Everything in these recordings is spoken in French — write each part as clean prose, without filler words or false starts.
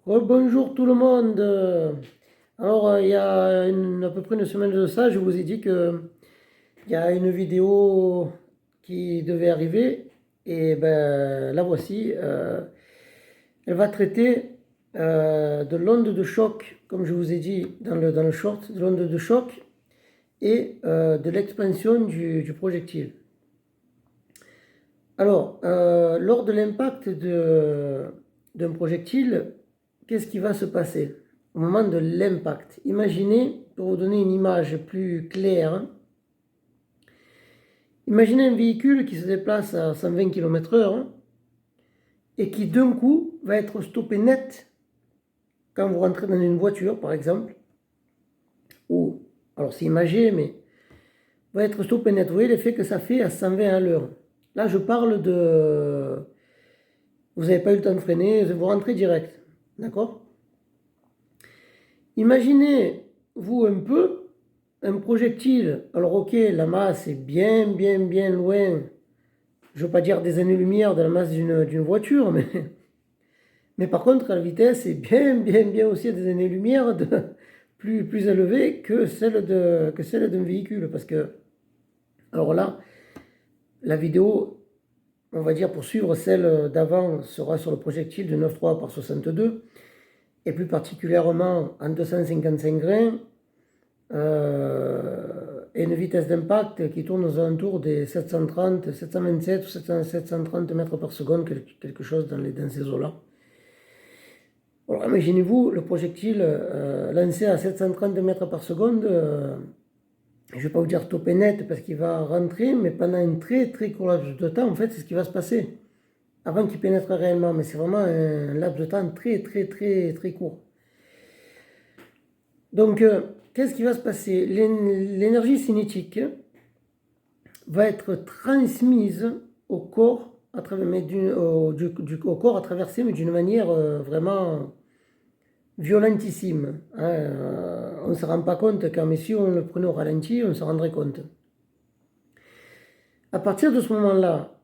Bonjour tout le monde. Il y a à peu près une semaine de ça, je vous ai dit que il y a une vidéo qui devait arriver et ben la voici. Elle va traiter de l'onde de choc, comme je vous ai dit dans le short, de l'onde de choc et de l'expansion du projectile. Lors de l'impact d'un projectile, qu'est-ce qui va se passer au moment de l'impact? Imaginez, pour vous donner une image plus claire, imaginez un véhicule qui se déplace à 120 km/h et qui d'un coup va être stoppé net quand vous rentrez dans une voiture, par exemple, ou, alors c'est imagé, mais va être stoppé net. Vous voyez l'effet que ça fait à 120 à l'heure. Là, je parle de... Vous n'avez pas eu le temps de freiner, vous rentrez direct. D'accord? Imaginez, vous, un peu, un projectile. Alors, ok, la masse est bien loin. Je ne veux pas dire des années-lumière de la masse d'une voiture, mais par contre, la vitesse est bien aussi à des années-lumière plus élevée que celle d'un véhicule. Parce que, alors là, la vidéo, on va dire pour suivre celle d'avant, sera sur le projectile de 9,3 par 62, et plus particulièrement en 255 grains, et une vitesse d'impact qui tourne aux alentours des 730, 727 ou 730 mètres par seconde, quelque chose dans ces eaux-là. Alors imaginez-vous le projectile lancé à 730 mètres par seconde, je ne vais pas vous dire stopper net parce qu'il va rentrer, mais pendant un très court laps de temps, en fait, c'est ce qui va se passer avant qu'il pénètre réellement, mais c'est vraiment un laps de temps très court. Donc, qu'est-ce qui va se passer? L'énergie cinétique va être transmise au corps, à travers, au corps à traverser, mais d'une manière vraiment violentissime. On ne se rend pas compte quand, mais si on le prenait au ralenti, on se rendrait compte. À partir de ce moment-là,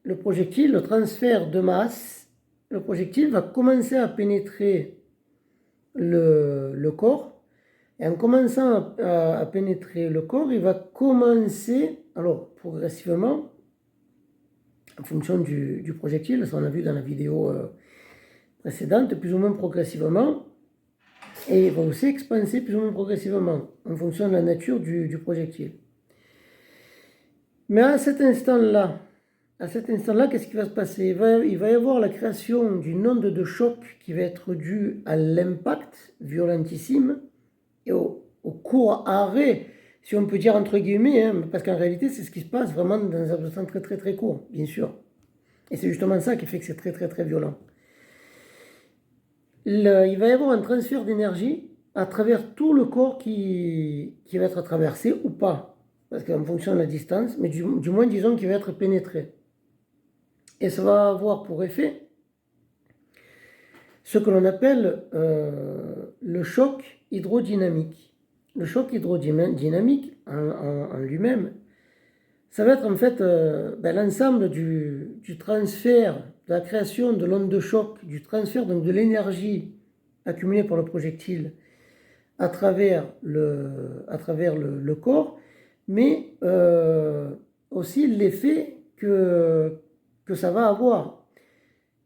le transfert de masse, le projectile va commencer à pénétrer le corps. Et en commençant à pénétrer le corps, il va commencer, alors progressivement, en fonction du projectile, ça on a vu dans la vidéo précédente, plus ou moins progressivement, et il va aussi expanser plus ou moins progressivement, en fonction de la nature du projectile. Mais à cet instant-là, qu'est-ce qui va se passer? Il va y avoir la création d'une onde de choc qui va être due à l'impact violentissime et au court arrêt, si on peut dire entre guillemets, hein, parce qu'en réalité, c'est ce qui se passe vraiment dans un laps de temps très court, bien sûr. Et c'est justement ça qui fait que c'est très violent. Il va y avoir un transfert d'énergie à travers tout le corps qui va être traversé ou pas, parce qu'en fonction de la distance, mais du moins disons qu'il va être pénétré. Et ça va avoir pour effet ce que l'on appelle le choc hydrodynamique. Le choc hydrodynamique en lui-même, ça va être en fait l'ensemble du transfert, de la création de l'onde de choc, du transfert donc de l'énergie accumulée par le projectile à travers le corps, mais aussi l'effet que ça va avoir.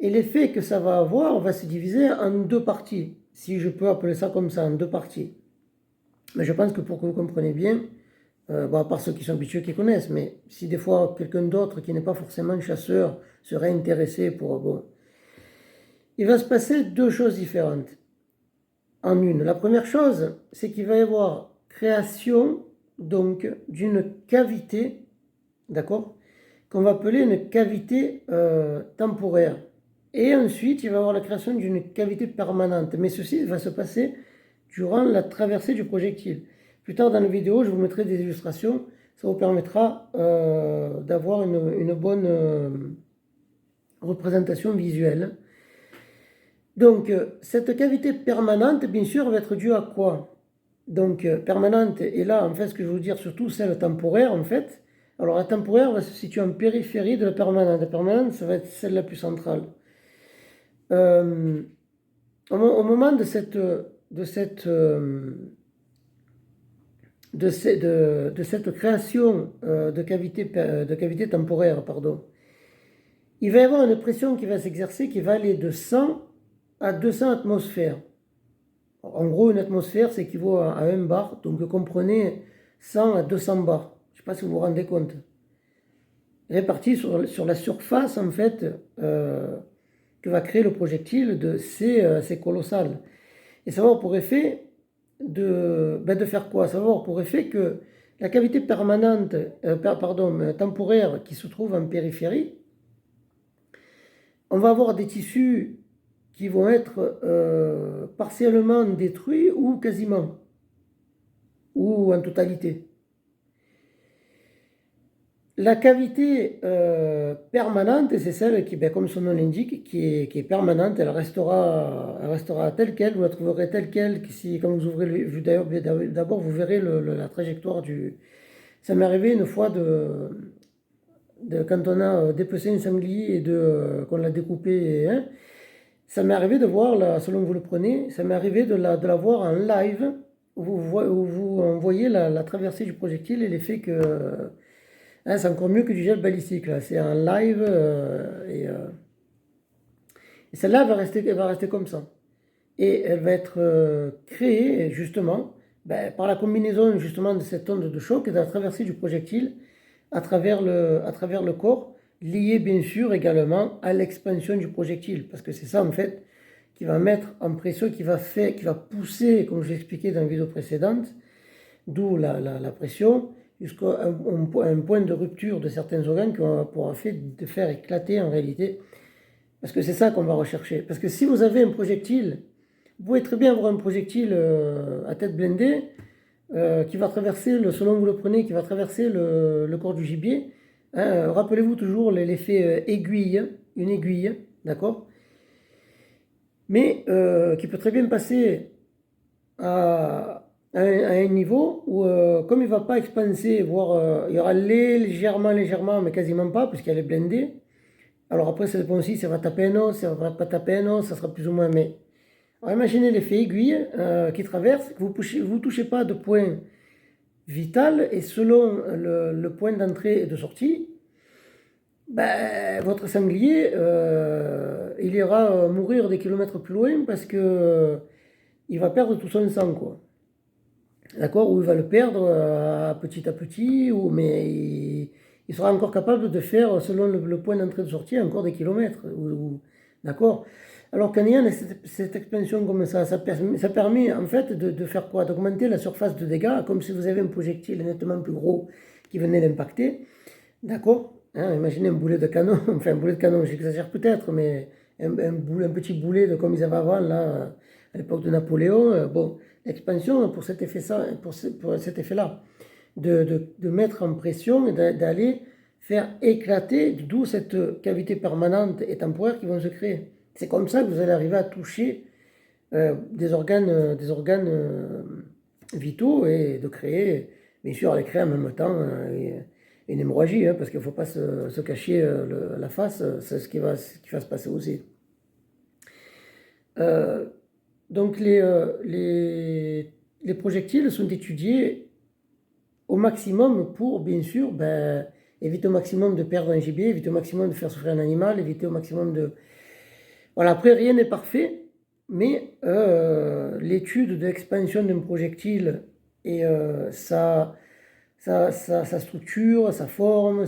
Et l'effet que ça va avoir va se diviser en deux parties, si je peux appeler ça comme ça, en deux parties. Mais je pense que pour que vous compreniez bien, à part ceux qui sont habitués, qui connaissent, mais si des fois quelqu'un d'autre qui n'est pas forcément chasseur serait intéressé pour... Bon, il va se passer deux choses différentes en une. La première chose, c'est qu'il va y avoir création donc d'une cavité, d'accord, qu'on va appeler une cavité temporaire. Et ensuite, il va y avoir la création d'une cavité permanente. Mais ceci va se passer durant la traversée du projectile. Plus tard dans la vidéo, je vous mettrai des illustrations. Ça vous permettra d'avoir une bonne représentation visuelle. Donc, cette cavité permanente, bien sûr, va être due à quoi? Donc, permanente, et là, en fait, ce que je veux dire, surtout celle temporaire, en fait. Alors, la temporaire va se situer en périphérie de la permanente. La permanente, ça va être celle la plus centrale. au moment de cette, de cette, de cette création de cavité temporaire, pardon, il va y avoir une pression qui va s'exercer qui va aller de 100 à 200 atmosphères. En gros, une atmosphère, c'est équivaut à 1 bar, donc comprenez 100 à 200 bars. Je ne sais pas si vous vous rendez compte. Répartis sur la surface, en fait, que va créer le projectile, c'est colossal. Et ça va avoir pour effet de faire quoi? Ça va avoir pour effet que la cavité permanente, temporaire qui se trouve en périphérie, on va avoir des tissus qui vont être partiellement détruits ou quasiment, ou en totalité. La cavité permanente, c'est celle qui, ben, comme son nom l'indique, qui est permanente, elle restera telle qu'elle, vous la trouverez telle qu'elle, si, quand vous ouvrez le d'ailleurs, d'abord vous verrez la trajectoire du... Ça m'est arrivé une fois quand on a dépecé un sanglier et qu'on l'a découpé, hein, ça m'est arrivé de voir, selon que vous le prenez, ça m'est arrivé de la voir en live, où vous voyez la traversée du projectile et l'effet que... Hein, c'est encore mieux que du gel balistique, là. C'est en live et celle-là elle va rester comme ça. Et elle va être créée justement ben, par la combinaison justement de cette onde de choc et de la traversée du projectile à travers le corps, lié bien sûr également à l'expansion du projectile. Parce que c'est ça en fait qui va mettre en pression, qui va pousser, comme je l'ai expliqué dans la vidéo précédente, d'où la pression, jusqu'à un point de rupture de certains organes qui va pouvoir de faire éclater en réalité. Parce que c'est ça qu'on va rechercher. Parce que si vous avez un projectile, vous pouvez très bien avoir un projectile à tête blindée qui va traverser, selon que vous le prenez, qui va traverser le corps du gibier. Hein, rappelez-vous toujours l'effet aiguille, une aiguille, d'accord? Mais qui peut très bien passer à un niveau où, comme il ne va pas expanser, voire il y aura légèrement, mais quasiment pas, puisqu'elle est blindée. Alors après, ça dépend aussi si ça va taper un os, si ça va pas taper un os, ça sera plus ou moins. Mais alors, imaginez l'effet aiguille qui traverse, que vous ne touchez pas de point vital, et selon le point d'entrée et de sortie, ben, votre sanglier, il ira mourir des kilomètres plus loin parce que il va perdre tout son sang, quoi. D'accord? Ou il va le perdre petit à petit, mais il sera encore capable de faire, selon le point d'entrée et de sortie, encore des kilomètres. D'accord? Alors qu'en ayant cette expansion comme ça permet en fait de faire quoi? D'augmenter la surface de dégâts, comme si vous avez un projectile nettement plus gros qui venait l'impacter. D'accord? Hein, imaginez un boulet de canon, enfin un boulet de canon, j'exagère peut-être, mais un petit boulet comme ils avaient avant, là, à l'époque de Napoléon. Bon, l'expansion pour cet effet-là, de mettre en pression et d'aller faire éclater, d'où cette cavité permanente et temporaire qui vont se créer. C'est comme ça que vous allez arriver à toucher des organes vitaux et de créer, bien sûr, les créer en même temps une hémorragie, hein, parce qu'il ne faut pas se cacher la face, c'est ce qui va se passer aussi. Donc les projectiles sont étudiés au maximum pour, bien sûr, ben, éviter au maximum de perdre un gibier, éviter au maximum de faire souffrir un animal, éviter au maximum de... Voilà, après, rien n'est parfait, mais l'étude de l'expansion d'un projectile et sa structure, sa forme,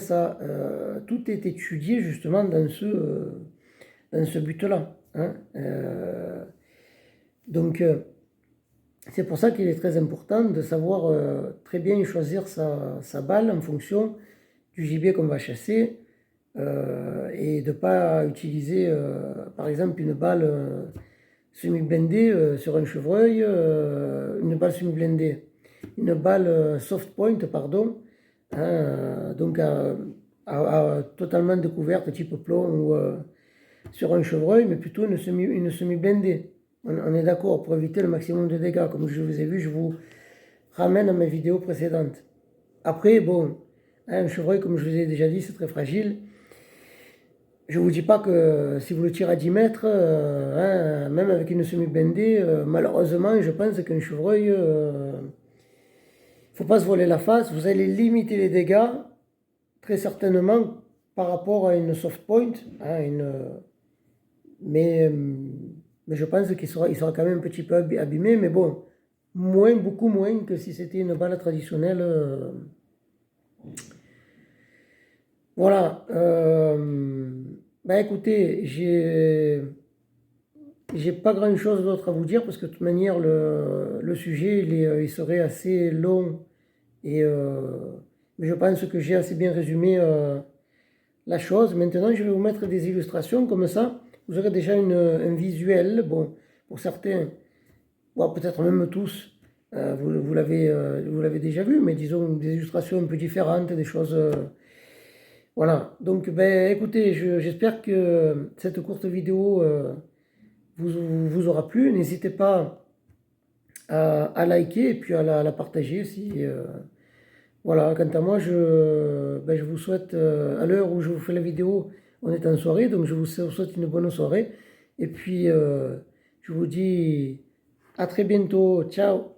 tout est étudié justement dans ce but-là. Hein. Donc, c'est pour ça qu'il est très important de savoir très bien choisir sa balle en fonction du gibier qu'on va chasser et de ne pas utiliser, par exemple, une balle semi-blindée sur un chevreuil, une balle semi-blindée, une balle soft point, pardon, hein, donc totalement découverte, type plomb ou sur un chevreuil, mais plutôt une semi-blindée. On est d'accord, pour éviter le maximum de dégâts. Comme je vous ai vu, je vous ramène à mes vidéos précédentes. Après, bon, un chevreuil, comme je vous ai déjà dit, c'est très fragile. Je ne vous dis pas que si vous le tirez à 10 mètres, même avec une semi-bendée, malheureusement, je pense qu'un chevreuil, faut pas se voiler la face. Vous allez limiter les dégâts, très certainement, par rapport à une soft point. Mais, mais je pense il sera quand même un petit peu abîmé. Mais bon, beaucoup moins que si c'était une balle traditionnelle. Voilà. Ben écoutez, j'ai pas grand-chose d'autre à vous dire parce que de toute manière, le sujet, il serait assez long. Mais je pense que j'ai assez bien résumé la chose. Maintenant, je vais vous mettre des illustrations comme ça. Vous aurez déjà un visuel. Bon, pour certains, bon, peut-être même tous, vous l'avez déjà vu, mais disons des illustrations un peu différentes, des choses. Voilà. Donc, ben, écoutez, j'espère que cette courte vidéo vous aura plu. N'hésitez pas à liker et puis à la partager si. Voilà, quant à moi, ben, je vous souhaite, à l'heure où je vous fais la vidéo, on est en soirée, donc je vous souhaite une bonne soirée. Et puis, je vous dis à très bientôt. Ciao!